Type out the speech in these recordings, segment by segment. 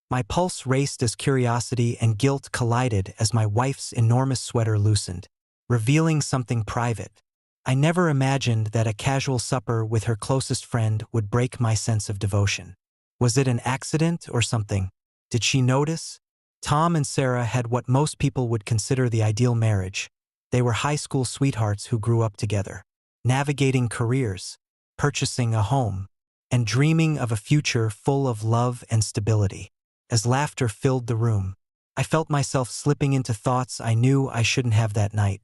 My pulse raced as curiosity and guilt collided as my wife's enormous sweater loosened, revealing something private. I never imagined that a casual supper with her closest friend would break my sense of devotion. Was it an accident or something? Did she notice? Tom and Sarah had what most people would consider the ideal marriage. They were high school sweethearts who grew up together, navigating careers, purchasing a home, and dreaming of a future full of love and stability. As laughter filled the room, I felt myself slipping into thoughts I knew I shouldn't have that night.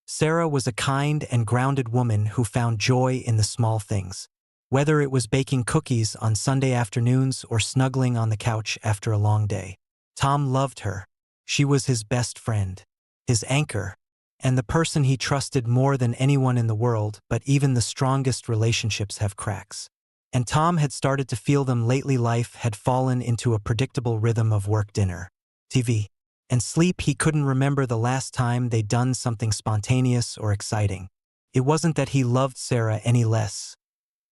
Sarah was a kind and grounded woman who found joy in the small things. Whether it was baking cookies on Sunday afternoons or snuggling on the couch after a long day. Tom loved her. She was his best friend, his anchor, and the person he trusted more than anyone in the world, but even the strongest relationships have cracks. And Tom had started to feel them lately. Life had fallen into a predictable rhythm of work, dinner, TV, and sleep. He couldn't remember the last time they'd done something spontaneous or exciting. It wasn't that he loved Sarah any less.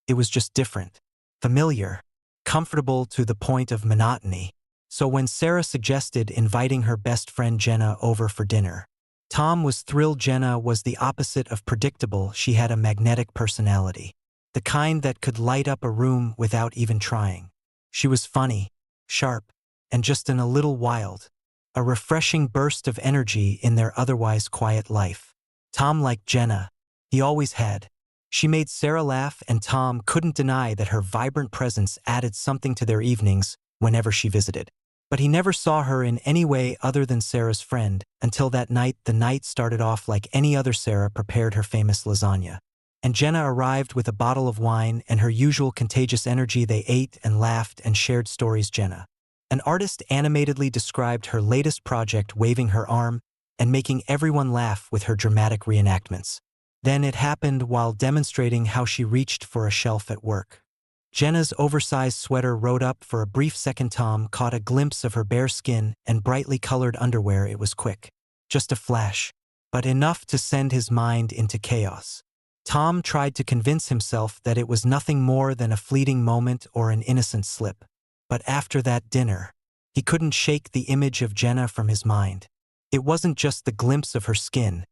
It was just different, familiar, comfortable to the point of monotony. So when Sarah suggested inviting her best friend Jenna over for dinner, Tom was thrilled. Jenna was the opposite of predictable. She had a magnetic personality, the kind that could light up a room without even trying. She was funny, sharp, and just a little wild, a refreshing burst of energy in their otherwise quiet life. Tom liked Jenna. He always had. She made Sarah laugh, and Tom couldn't deny that her vibrant presence added something to their evenings whenever she visited. But he never saw her in any way other than Sarah's friend until that night. The night started off like any other. Sarah prepared her famous lasagna, and Jenna arrived with a bottle of wine and her usual contagious energy. They ate and laughed and shared stories. Jenna, an artist, animatedly described her latest project, waving her arm and making everyone laugh with her dramatic reenactments. Then it happened while demonstrating how she reached for a shelf at work. Jenna's oversized sweater rode up. For a brief second, Tom caught a glimpse of her bare skin and brightly colored underwear. It was quick, just a flash, but enough to send his mind into chaos. Tom tried to convince himself that it was nothing more than a fleeting moment or an innocent slip. But after that dinner, he couldn't shake the image of Jenna from his mind. It wasn't just the glimpse of her skin.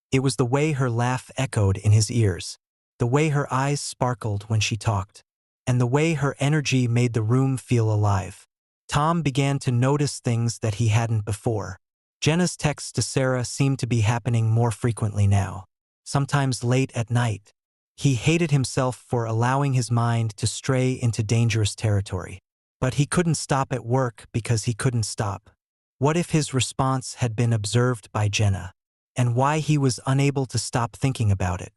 It was the way her laugh echoed in his ears, the way her eyes sparkled when she talked, and the way her energy made the room feel alive. Tom began to notice things that he hadn't before. Jenna's texts to Sarah seemed to be happening more frequently now, sometimes late at night. He hated himself for allowing his mind to stray into dangerous territory. But he couldn't stop at work because he couldn't stop. What if his response had been observed by Jenna? And why he was unable to stop thinking about it?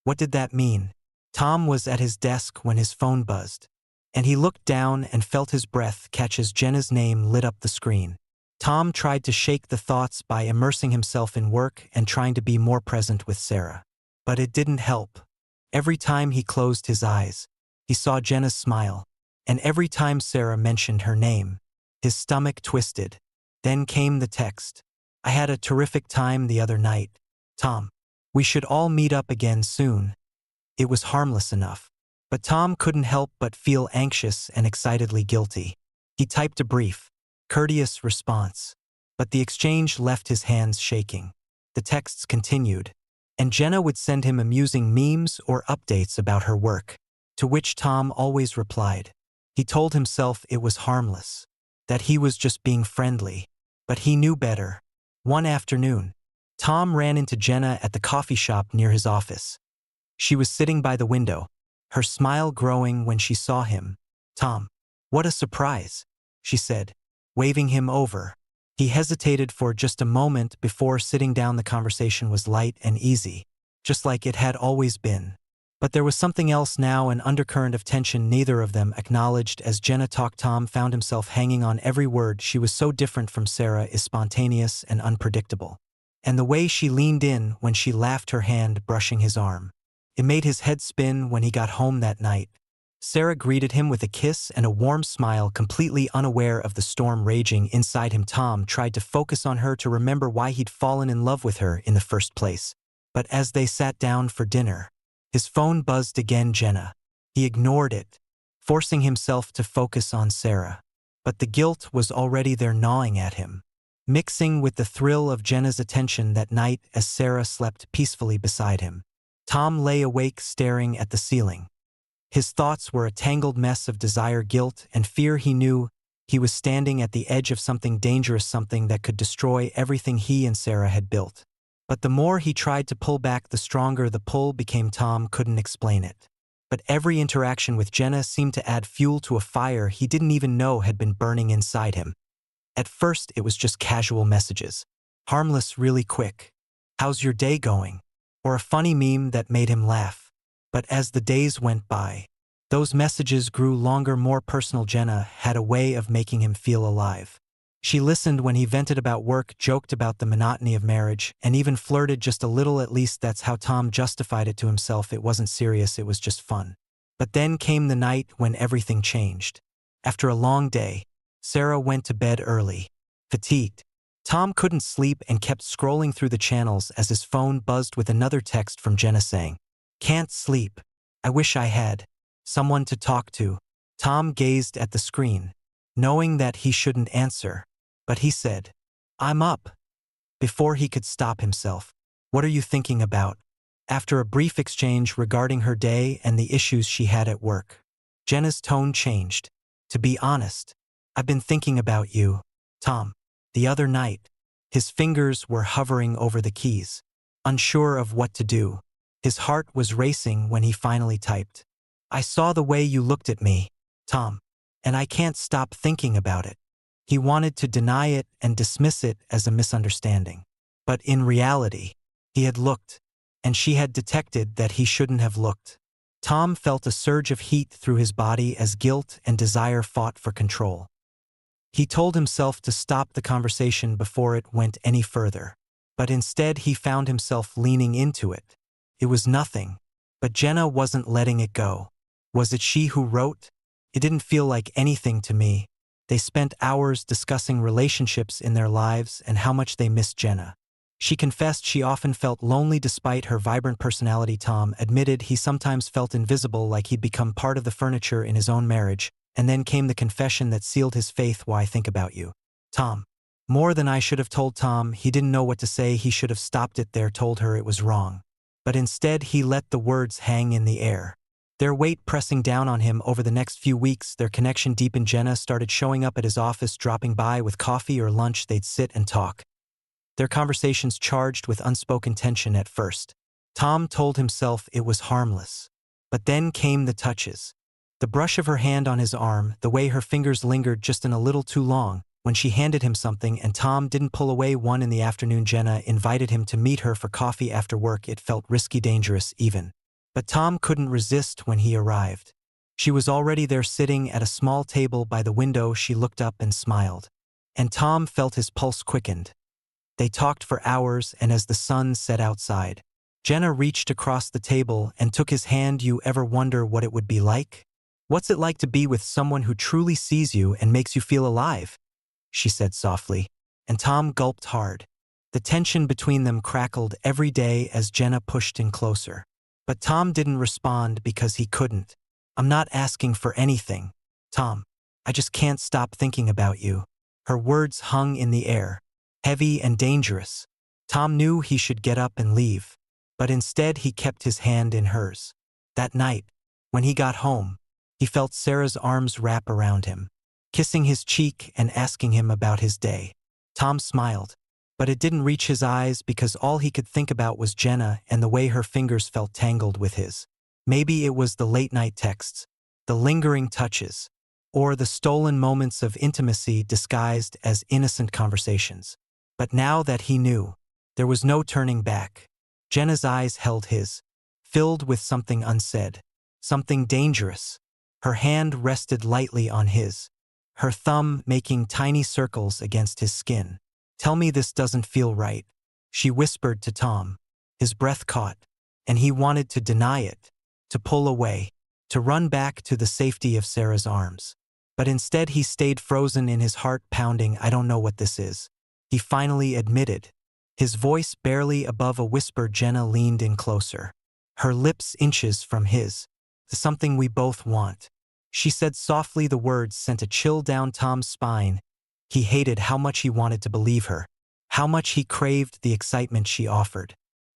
What did that mean? Tom was at his desk when his phone buzzed, and he looked down and felt his breath catch as Jenna's name lit up the screen. Tom tried to shake the thoughts by immersing himself in work and trying to be more present with Sarah. But it didn't help. Every time he closed his eyes, he saw Jenna's smile, and every time Sarah mentioned her name, his stomach twisted. Then came the text. "I had a terrific time the other night, Tom. We should all meet up again soon." It was harmless enough, but Tom couldn't help but feel anxious and excitedly guilty. He typed a brief, courteous response, but the exchange left his hands shaking. The texts continued, and Jenna would send him amusing memes or updates about her work, to which Tom always replied. He told himself it was harmless, that he was just being friendly, but he knew better. One afternoon, Tom ran into Jenna at the coffee shop near his office. She was sitting by the window, her smile growing when she saw him. "Tom, what a surprise," she said, waving him over. He hesitated for just a moment before sitting down. The conversation was light and easy, just like it had always been. But there was something else now, an undercurrent of tension neither of them acknowledged. As Jenna talked, Tom found himself hanging on every word. She was so different from Sarah, is spontaneous and unpredictable. And the way she leaned in when she laughed, her hand brushing his arm. It made his head spin. When he got home that night, Sarah greeted him with a kiss and a warm smile, completely unaware of the storm raging inside him. Tom tried to focus on her, to remember why he'd fallen in love with her in the first place. But as they sat down for dinner, his phone buzzed again. Jenna. He ignored it, forcing himself to focus on Sarah. but the guilt was already there gnawing at him, mixing with the thrill of Jenna's attention that night as Sarah slept peacefully beside him. Tom lay awake staring at the ceiling. His thoughts were a tangled mess of desire, guilt, and fear. He knew he was standing at the edge of something dangerous, something that could destroy everything he and Sarah had built. But the more he tried to pull back, the stronger the pull became. Tom couldn't explain it. But every interaction with Jenna seemed to add fuel to a fire he didn't even know had been burning inside him. At first, it was just casual messages. Harmless, really quick. "How's your day going?" Or a funny meme that made him laugh. But as the days went by, those messages grew longer, more personal. Jenna had a way of making him feel alive. She listened when he vented about work, joked about the monotony of marriage, and even flirted just a little. At least that's how Tom justified it to himself. It wasn't serious, it was just fun. But then came the night when everything changed. After a long day, Sarah went to bed early, fatigued. Tom couldn't sleep and kept scrolling through the channels as his phone buzzed with another text from Jenna saying, "Can't sleep. I wish I had someone to talk to." Tom gazed at the screen, knowing that he shouldn't answer, but he said, "I'm up," before he could stop himself. "What are you thinking about?" After a brief exchange regarding her day and the issues she had at work, Jenna's tone changed. "To be honest, I've been thinking about you, Tom." The other night, his fingers were hovering over the keys, unsure of what to do. His heart was racing when he finally typed, "I saw the way you looked at me, Tom, and I can't stop thinking about it." He wanted to deny it and dismiss it as a misunderstanding. But in reality, he had looked, and she had detected that he shouldn't have looked. Tom felt a surge of heat through his body as guilt and desire fought for control. He told himself to stop the conversation before it went any further. But instead he found himself leaning into it. It was nothing. But Jenna wasn't letting it go. Was it she who wrote? "It didn't feel like anything to me." They spent hours discussing relationships in their lives and how much they missed Jenna. She confessed she often felt lonely despite her vibrant personality. Tom admitted he sometimes felt invisible, like he'd become part of the furniture in his own marriage. And then came the confession that sealed his faith. "Why, I think about you, Tom. More than I should have told." Tom, he didn't know what to say. He should have stopped it there, told her it was wrong. But instead he let the words hang in the air, their weight pressing down on him. Over the next few weeks, their connection deepened. Jenna started showing up at his office, dropping by with coffee or lunch. They'd sit and talk, their conversations charged with unspoken tension. At first, Tom told himself it was harmless. But then came the touches. The brush of her hand on his arm, the way her fingers lingered just a little too long, when she handed him something and Tom didn't pull away. One in the afternoon, Jenna invited him to meet her for coffee after work. It felt risky, dangerous even. But Tom couldn't resist when he arrived. She was already there, sitting at a small table by the window. She looked up and smiled. And Tom felt his pulse quickened. They talked for hours, and as the sun set outside, Jenna reached across the table and took his hand. "You ever wonder what it would be like? What's it like to be with someone who truly sees you and makes you feel alive?" she said softly, and Tom gulped hard. The tension between them crackled every day as Jenna pushed in closer. But Tom didn't respond because he couldn't. "I'm not asking for anything, Tom. I just can't stop thinking about you." Her words hung in the air, heavy and dangerous. Tom knew he should get up and leave, but instead he kept his hand in hers. That night, when he got home, he felt Sarah's arms wrap around him, kissing his cheek and asking him about his day. Tom smiled, but it didn't reach his eyes because all he could think about was Jenna and the way her fingers felt tangled with his. Maybe it was the late-night texts, the lingering touches, or the stolen moments of intimacy disguised as innocent conversations. But now that he knew, there was no turning back. Jenna's eyes held his, filled with something unsaid, something dangerous. Her hand rested lightly on his, her thumb making tiny circles against his skin. "Tell me this doesn't feel right," she whispered to Tom. His breath caught, and he wanted to deny it, to pull away, to run back to the safety of Sarah's arms. But instead he stayed frozen, in his heart pounding. "I don't know what this is," he finally admitted, his voice barely above a whisper. Jenna leaned in closer, her lips inches from his. "Something we both want," She said softly. The words sent a chill down Tom's spine. He hated how much he wanted to believe her, how much he craved the excitement she offered.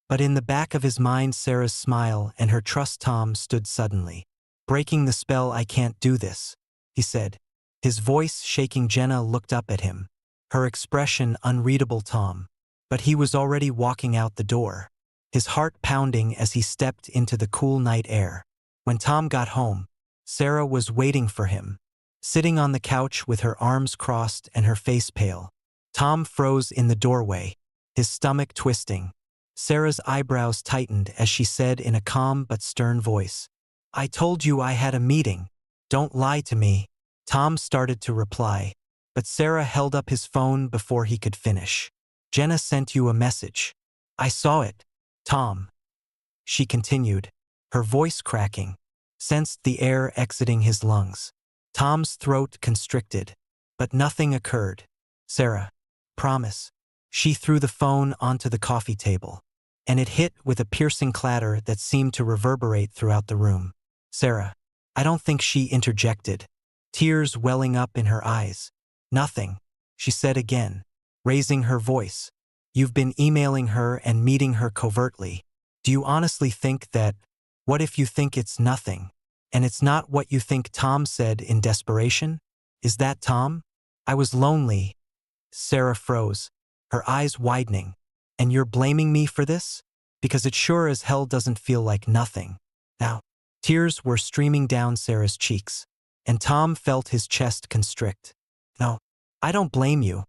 But in the back of his mind, Sarah's smile and her trust. Tom stood suddenly. Breaking the spell. I can't do this, he said, his voice shaking. Jenna looked up at him, her expression unreadable. Tom. But he was already walking out the door, his heart pounding as he stepped into the cool night air. When Tom got home, Sarah was waiting for him, sitting on the couch with her arms crossed and her face pale. Tom froze in the doorway, his stomach twisting. Sarah's eyebrows tightened as she said in a calm but stern voice, "I told you I had a meeting. Don't lie to me." Tom started to reply, but Sarah held up his phone before he could finish. "Jenna sent you a message." "I saw it, Tom," she continued, her voice cracking, sensed the air exiting his lungs. Tom's throat constricted, but nothing occurred. "Sarah, promise." She threw the phone onto the coffee table, and it hit with a piercing clatter that seemed to reverberate throughout the room. "Sarah, I don't think." She interjected, tears welling up in her eyes. "Nothing," she said again, raising her voice. "You've been emailing her and meeting her covertly. Do you honestly think that? What if you think it's nothing, and it's not what you think?" Tom said in desperation. "Is that Tom? I was lonely." Sarah froze, her eyes widening. "And you're blaming me for this? Because it sure as hell doesn't feel like nothing." Now, tears were streaming down Sarah's cheeks, and Tom felt his chest constrict. "No, I don't blame you.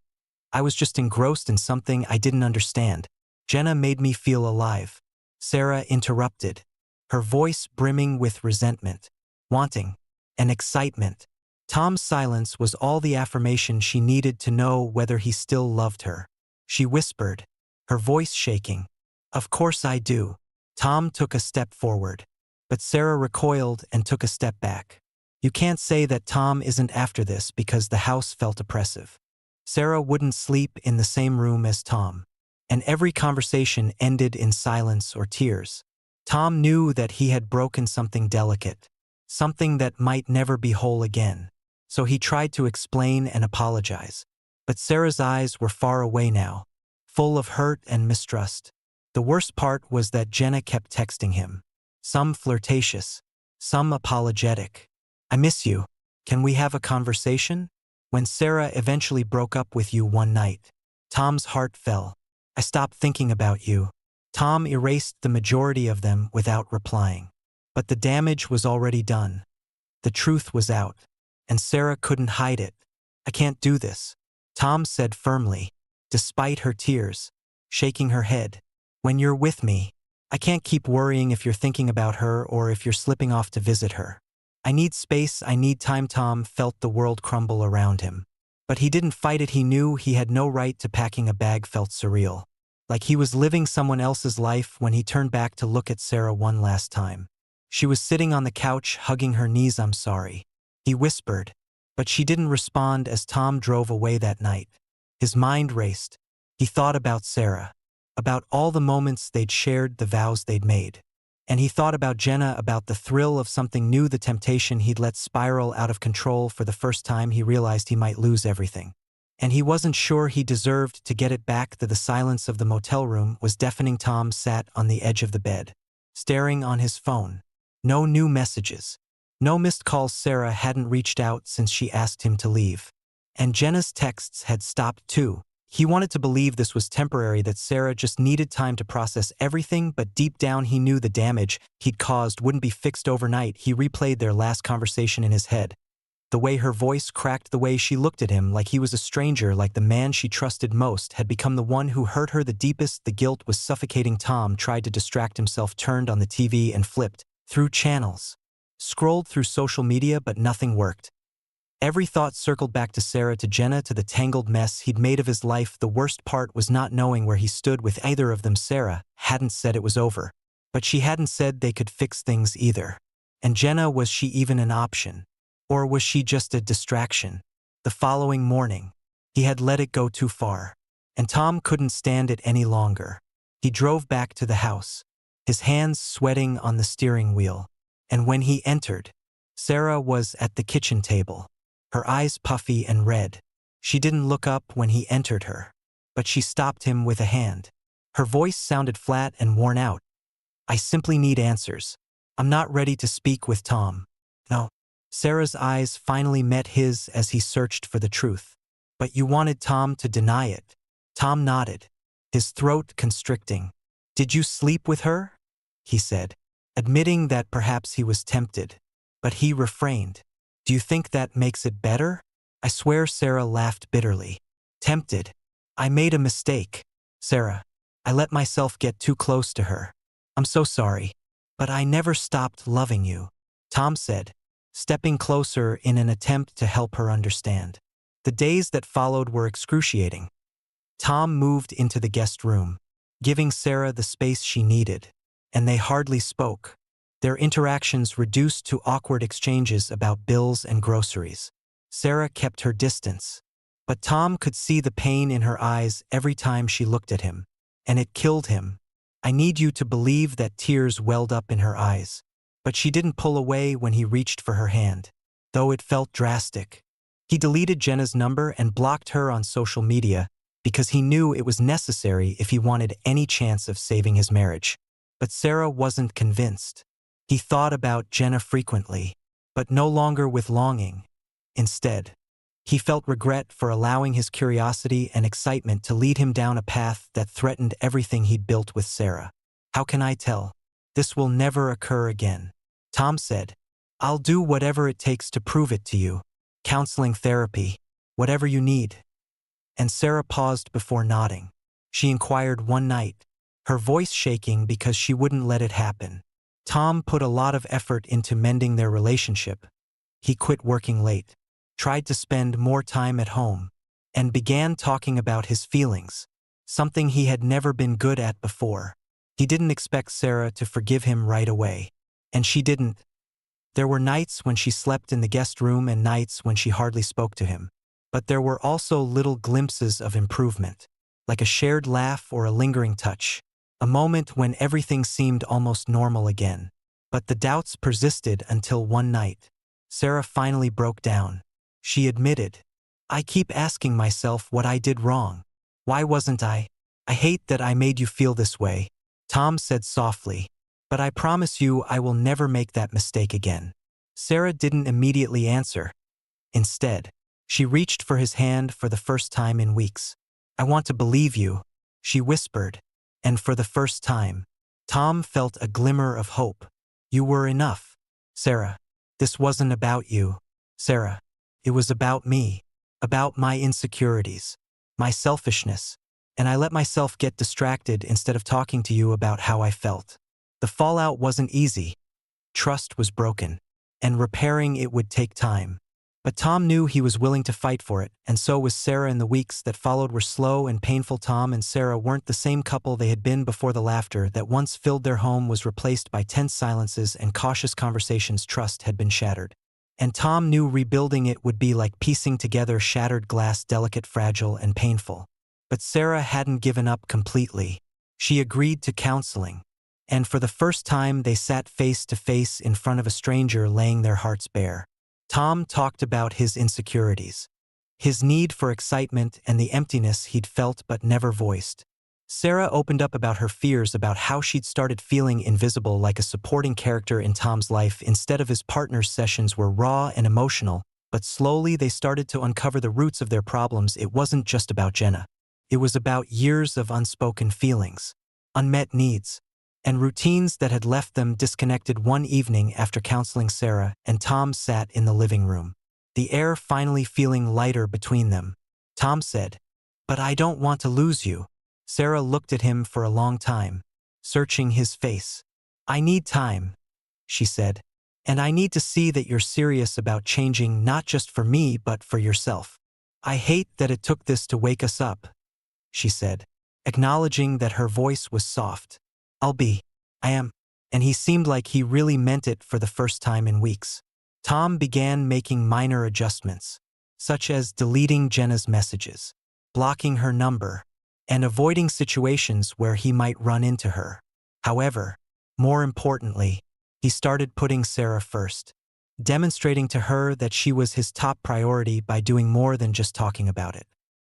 I was just engrossed in something I didn't understand. Jenna made me feel alive." Sarah interrupted, her voice brimming with resentment, wanting, and excitement. Tom's silence was all the affirmation she needed to know whether he still loved her. She whispered, her voice shaking, "Of course I do." Tom took a step forward, but Sarah recoiled and took a step back. "You can't say that Tom isn't after this." Because the house felt oppressive. Sarah wouldn't sleep in the same room as Tom, and every conversation ended in silence or tears. Tom knew that he had broken something delicate, something that might never be whole again. So he tried to explain and apologize. But Sarah's eyes were far away now, full of hurt and mistrust. The worst part was that Jenna kept texting him, some flirtatious, some apologetic. "I miss you. Can we have a conversation? When Sarah eventually broke up with you one night." Tom's heart fell. "I stopped thinking about you." Tom erased the majority of them without replying. But the damage was already done. The truth was out, and Sarah couldn't hide it. "I can't do this," Tom said firmly, despite her tears, shaking her head. "When you're with me, I can't keep worrying if you're thinking about her or if you're slipping off to visit her. I need space, I need time." Tom felt the world crumble around him. But he didn't fight it. He knew he had no right to. Packing a bag felt surreal, like he was living someone else's life. When he turned back to look at Sarah one last time, she was sitting on the couch, hugging her knees. "I'm sorry," he whispered, but she didn't respond. As Tom drove away that night, his mind raced. He thought about Sarah, about all the moments they'd shared, the vows they'd made. And he thought about Jenna, about the thrill of something new, the temptation he'd let spiral out of control. For the first time, he realized he might lose everything. And he wasn't sure he deserved to get it back. The silence of the motel room was deafening. Tom sat on the edge of the bed, staring on his phone. No new messages, no missed calls. Sarah hadn't reached out since she asked him to leave. And Jenna's texts had stopped too. He wanted to believe this was temporary, that Sarah just needed time to process everything, but deep down he knew the damage he'd caused wouldn't be fixed overnight. He replayed their last conversation in his head. The way her voice cracked, the way she looked at him like he was a stranger, like the man she trusted most had become the one who hurt her the deepest. The guilt was suffocating. Tom tried to distract himself, turned on the TV and flipped through channels, scrolled through social media, but nothing worked. Every thought circled back to Sarah, to Jenna, to the tangled mess he'd made of his life. The worst part was not knowing where he stood with either of them. Sarah hadn't said it was over, but she hadn't said they could fix things either. And Jenna, was she even an option? Or was she just a distraction? The following morning, he had let it go too far, and Tom couldn't stand it any longer. He drove back to the house, his hands sweating on the steering wheel, and when he entered, Sarah was at the kitchen table, her eyes puffy and red. She didn't look up when he entered her, but she stopped him with a hand. Her voice sounded flat and worn out. I simply need answers. I'm not ready to speak with Tom. No. Sarah's eyes finally met his as he searched for the truth. But you wanted Tom to deny it. Tom nodded, his throat constricting. Did you sleep with her? He said, admitting that perhaps he was tempted. But he refrained. Do you think that makes it better? I swear Sarah laughed bitterly. Tempted. I made a mistake. Sarah. I let myself get too close to her. I'm so sorry. But I never stopped loving you, Tom said, stepping closer in an attempt to help her understand. The days that followed were excruciating. Tom moved into the guest room, giving Sarah the space she needed, and they hardly spoke. Their interactions reduced to awkward exchanges about bills and groceries. Sarah kept her distance, but Tom could see the pain in her eyes every time she looked at him, and it killed him. I need you to believe that tears welled up in her eyes, but she didn't pull away when he reached for her hand, though it felt drastic. He deleted Jenna's number and blocked her on social media because he knew it was necessary if he wanted any chance of saving his marriage. But Sarah wasn't convinced. He thought about Jenna frequently, but no longer with longing. Instead, he felt regret for allowing his curiosity and excitement to lead him down a path that threatened everything he'd built with Sarah. How can I tell? This will never occur again, Tom said. I'll do whatever it takes to prove it to you. Counseling, therapy, whatever you need. And Sarah paused before nodding. She inquired one night, her voice shaking because she wouldn't let it happen. Tom put a lot of effort into mending their relationship. He quit working late, tried to spend more time at home, and began talking about his feelings, something he had never been good at before. He didn't expect Sarah to forgive him right away, and she didn't. There were nights when she slept in the guest room and nights when she hardly spoke to him. But there were also little glimpses of improvement, like a shared laugh or a lingering touch, a moment when everything seemed almost normal again. But the doubts persisted until one night. Sarah finally broke down. She admitted, I keep asking myself what I did wrong. Why wasn't I? I hate that I made you feel this way, Tom said softly. But I promise you I will never make that mistake again. Sarah didn't immediately answer. Instead, she reached for his hand for the first time in weeks. I want to believe you, she whispered, and for the first time, Tom felt a glimmer of hope. You were enough, Sarah. This wasn't about you, Sarah. It was about me, about my insecurities, my selfishness, and I let myself get distracted instead of talking to you about how I felt. The fallout wasn't easy. Trust was broken, and repairing it would take time. But Tom knew he was willing to fight for it, and so was Sarah. In the weeks that followed were slow and painful. Tom and Sarah weren't the same couple they had been before. The laughter that once filled their home was replaced by tense silences and cautious conversations. Trust had been shattered. And Tom knew rebuilding it would be like piecing together shattered glass, delicate, fragile, and painful. But Sarah hadn't given up completely. She agreed to counseling. And for the first time they sat face to face in front of a stranger, laying their hearts bare. Tom talked about his insecurities, his need for excitement, and the emptiness he'd felt but never voiced. Sarah opened up about her fears, about how she'd started feeling invisible, like a supporting character in Tom's life instead of his partner's. Sessions were raw and emotional, but slowly they started to uncover the roots of their problems. It wasn't just about Jenna. It was about years of unspoken feelings, unmet needs, and routines that had left them disconnected. One evening after counseling, Sarah and Tom sat in the living room, the air finally feeling lighter between them. Tom said, "But I don't want to lose you." Sarah looked at him for a long time, searching his face. "I need time," she said, "and I need to see that you're serious about changing, not just for me but for yourself." "I hate that it took this to wake us up," she said, acknowledging that her voice was soft. I am. And he seemed like he really meant it for the first time in weeks. Tom began making minor adjustments, such as deleting Jenna's messages, blocking her number, and avoiding situations where he might run into her. However, more importantly, he started putting Sarah first. demonstrating to her that she was his top priority by doing more than just talking about it.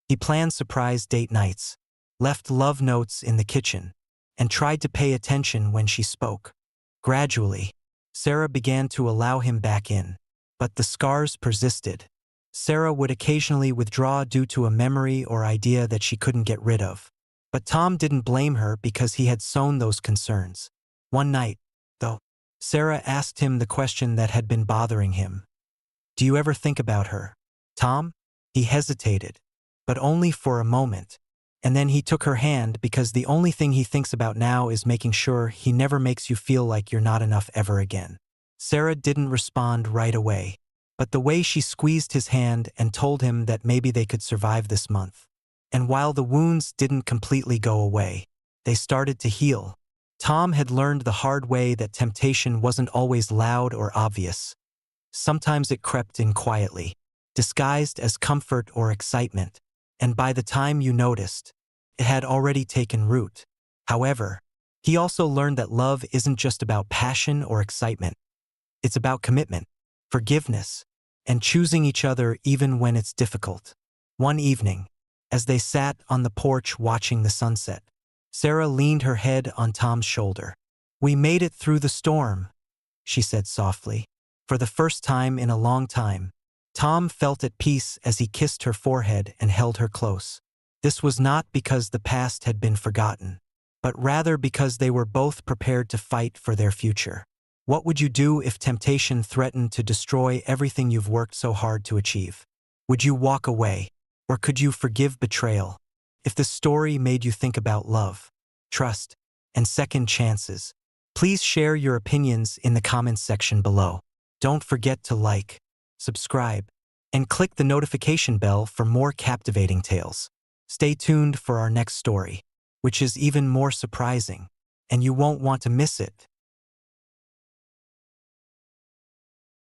He planned surprise date nights, left love notes in the kitchen, and tried to pay attention when she spoke. Gradually, Sarah began to allow him back in, but the scars persisted. Sarah would occasionally withdraw due to a memory or idea that she couldn't get rid of. But Tom didn't blame her because he had sown those concerns. One night, though, Sarah asked him the question that had been bothering him. "Do you ever think about her, Tom?" He hesitated, but only for a moment. And then he took her hand because the only thing he thinks about now is making sure he never makes you feel like you're not enough ever again. Sarah didn't respond right away, but the way she squeezed his hand and told him that maybe they could survive this month. And while the wounds didn't completely go away, they started to heal. Tom had learned the hard way that temptation wasn't always loud or obvious. Sometimes it crept in quietly, disguised as comfort or excitement, and by the time you noticed, it had already taken root. However, he also learned that love isn't just about passion or excitement. It's about commitment, forgiveness, and choosing each other even when it's difficult. One evening, as they sat on the porch watching the sunset, Sarah leaned her head on Tom's shoulder. "We made it through the storm," she said softly. For the first time in a long time, Tom felt at peace as he kissed her forehead and held her close. This was not because the past had been forgotten, but rather because they were both prepared to fight for their future. What would you do if temptation threatened to destroy everything you've worked so hard to achieve? Would you walk away, or could you forgive betrayal? If the story made you think about love, trust, and second chances, please share your opinions in the comments section below. Don't forget to like, subscribe, and click the notification bell for more captivating tales. Stay tuned for our next story, which is even more surprising, and you won't want to miss it.